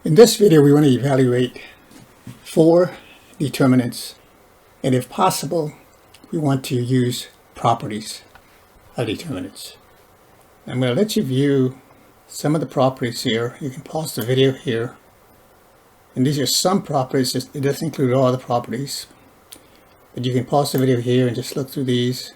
In this video, we want to evaluate 4 determinants, and if possible, we want to use properties of determinants. I'm going to let you view some of the properties here. You can pause the video here, and these are some properties. It doesn't include all the properties, but you can pause the video here and just look through these.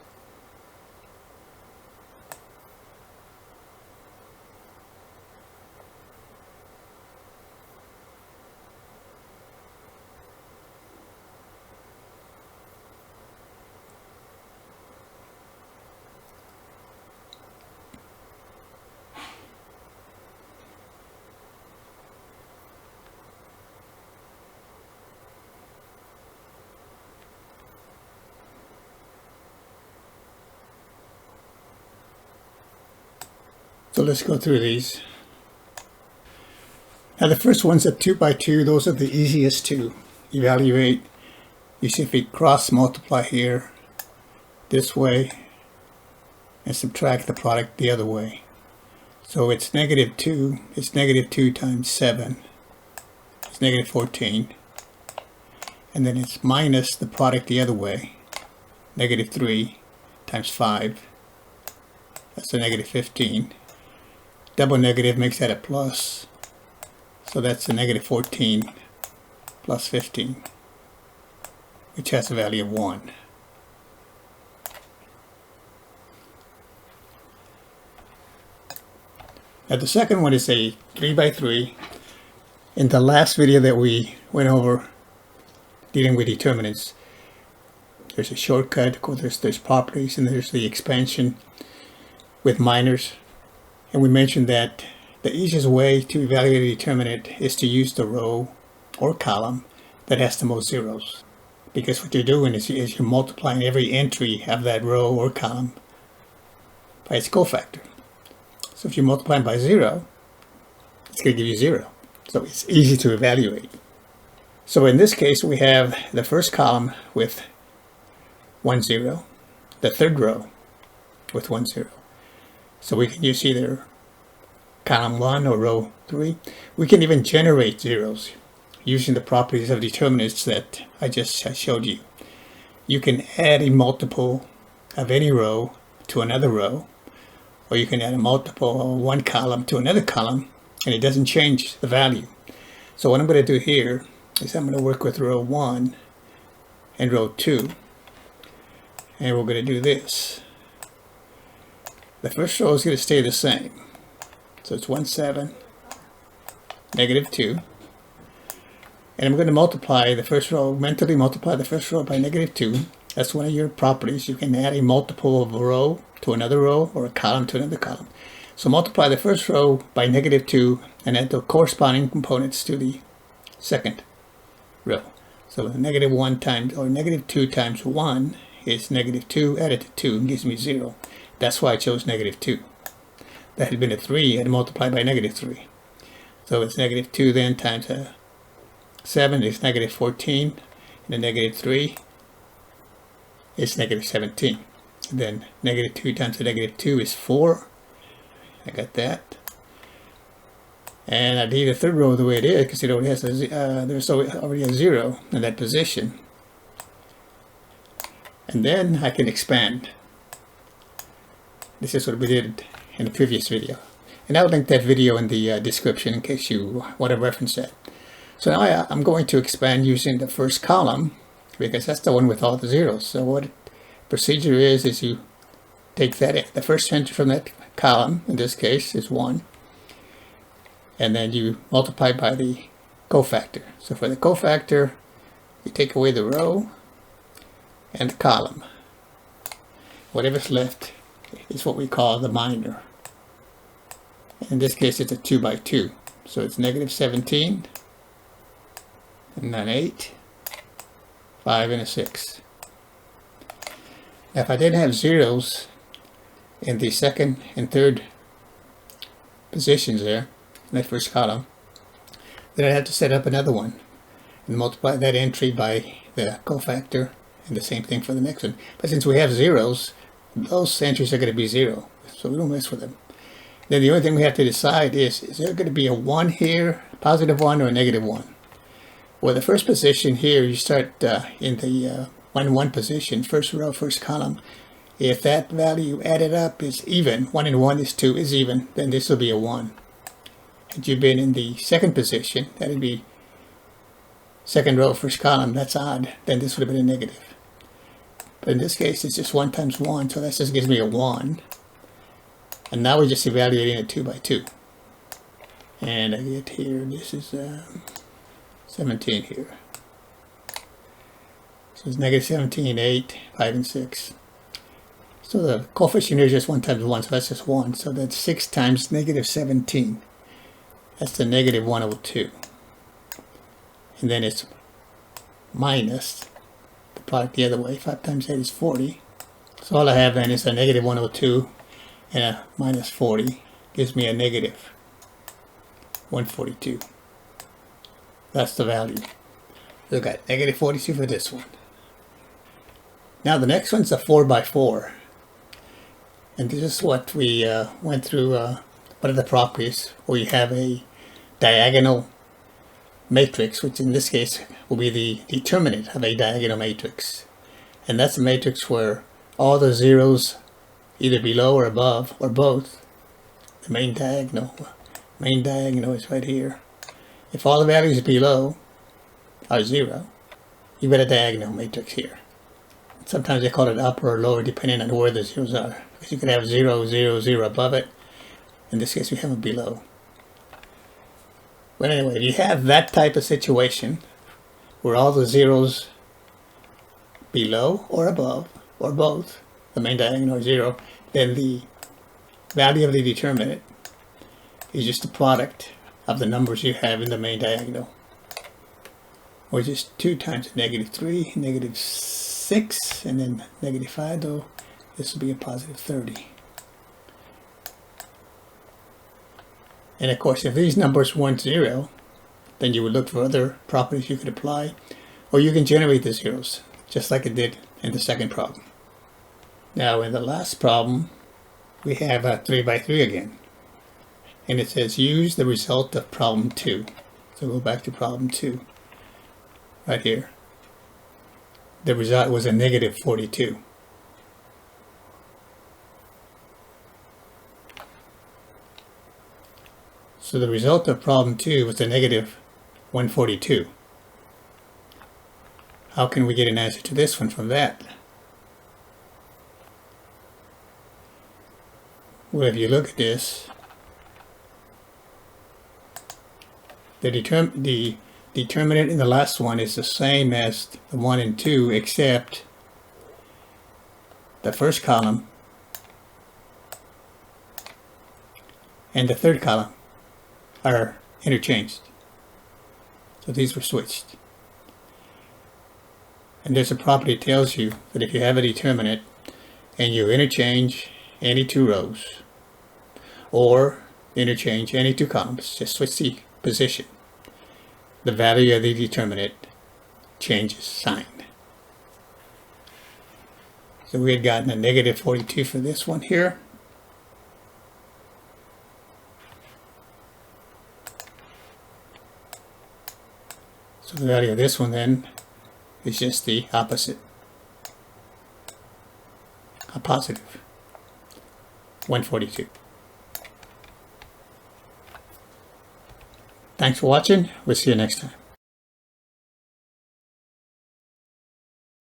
So let's go through these. Now the first one's a 2 by 2. Those are the easiest to evaluate. You simply cross multiply here this way and subtract the product the other way. So it's -2. It's -2 times 7. It's -14. And then it's minus the product the other way. -3 times 5. That's a -15. Double negative makes that a plus. So that's a -14 plus 15, which has a value of 1. Now the second one is a 3 by 3. In the last video that we went over dealing with determinants, there's a shortcut. Of course, there's properties, and there's the expansion with minors. And we mentioned that the easiest way to evaluate a determinant is to use the row or column that has the most zeros. Because what you're doing is you're multiplying every entry of that row or column by its cofactor. So if you multiply by 0, it's going to give you 0. So it's easy to evaluate. So in this case, we have the first column with 1 0, the third row with 1 0. So we can use either column 1 or row 3. We can even generate zeros using the properties of determinants that I just showed you. You can add a multiple of any row to another row, or you can add a multiple of one column to another column, and it doesn't change the value. So what I'm going to do here is I'm going to work with row 1 and row 2, and we're going to do this. The first row is going to stay the same. So it's 1 7, -2. And I'm going to multiply the first row, mentally multiply the first row by -2. That's one of your properties. You can add a multiple of a row to another row or a column to another column. So multiply the first row by -2 and add the corresponding components to the second row. So -1 times, or -2 times 1 is -2 added to 2 and gives me 0. That's why I chose -2. That had been a 3, I'd multiply by -3. So it's -2 then times 7 is -14, and then -3 is -17. And then -2 times -2 is 4. I got that. And I leave the third row the way it is because it already has there's already a 0 in that position. And then I can expand. This is what we did in the previous video. And I'll link that video in the description in case you want to reference that. So now I'm going to expand using the first column because that's the one with all the zeros. So what procedure is you take that, the first entry from that column, in this case is 1, and then you multiply by the cofactor. So for the cofactor, you take away the row and the column. Whatever's left is what we call the minor. In this case, it's a 2 by 2. So it's -17, and then 8, 5, and a 6. Now if I didn't have zeros in the second and third positions there, in that first column, then I'd have to set up another one and multiply that entry by the cofactor, and the same thing for the next one. But since we have zeros, those entries are going to be 0, so we don't mess with them. Then the only thing we have to decide is there going to be a 1 here positive 1 or negative 1. Well, the first position here, you start in the 1, 1 position, first row, first column. If that value added up is even, 1 and 1 is 2, is even, then this will be a 1. Had you been in the second position, that would be second row, first column, that's odd, then this would have been a negative. But in this case, it's just 1 times 1, so that just gives me a 1. And now we're just evaluating it 2 by 2. And I get here, this is 17 here. So it's negative 17, 8, 5, and 6. So the coefficient here is just 1 times 1, so that's just 1. So that's 6 times negative 17. That's the negative 1 over 2. And then it's minus the product the other way. 5 times 8 is 40. So all I have then is a negative 1 over 2 and a minus 40. Gives me a negative 142. That's the value. Look at negative 42 for this one. Now the next one's a 4 by 4. And this is what we went through, one of the properties where you have a diagonal matrix, which in this case will be the determinant of a diagonal matrix. And that's a matrix where all the zeros, either below or above, or both, the main diagonal is right here. If all the values below are 0, you've got a diagonal matrix here. Sometimes they call it upper or lower depending on where the zeros are. Because you could have 0, 0, 0 above it. In this case we have it below. But anyway, if you have that type of situation where all the zeros below or above, or both, the main diagonal or 0, then the value of the determinant is just the product of the numbers you have in the main diagonal. Or just 2 times negative 3, negative 6, and then negative 5, though this will be a positive 30. And of course, if these numbers weren't 0, then you would look for other properties you could apply, or you can generate the zeros, just like it did in the second problem. Now in the last problem, we have a 3 by 3 again. And it says use the result of problem 2. So go back to problem 2, right here. The result was a negative 42. So the result of problem 2 was a negative 142. How can we get an answer to this one from that? Well, if you look at this, the determinant in the last one is the same as the 1 and 2, except the first column and the third column are interchanged. So these were switched. And there's a property that tells you that if you have a determinant and you interchange any 2 rows or interchange any 2 columns, just switch the position, the value of the determinant changes sign. So we had gotten a negative 42 for this one here. So the value of this one then is just the opposite, a positive 142. Thanks for watching. We'll see you next time.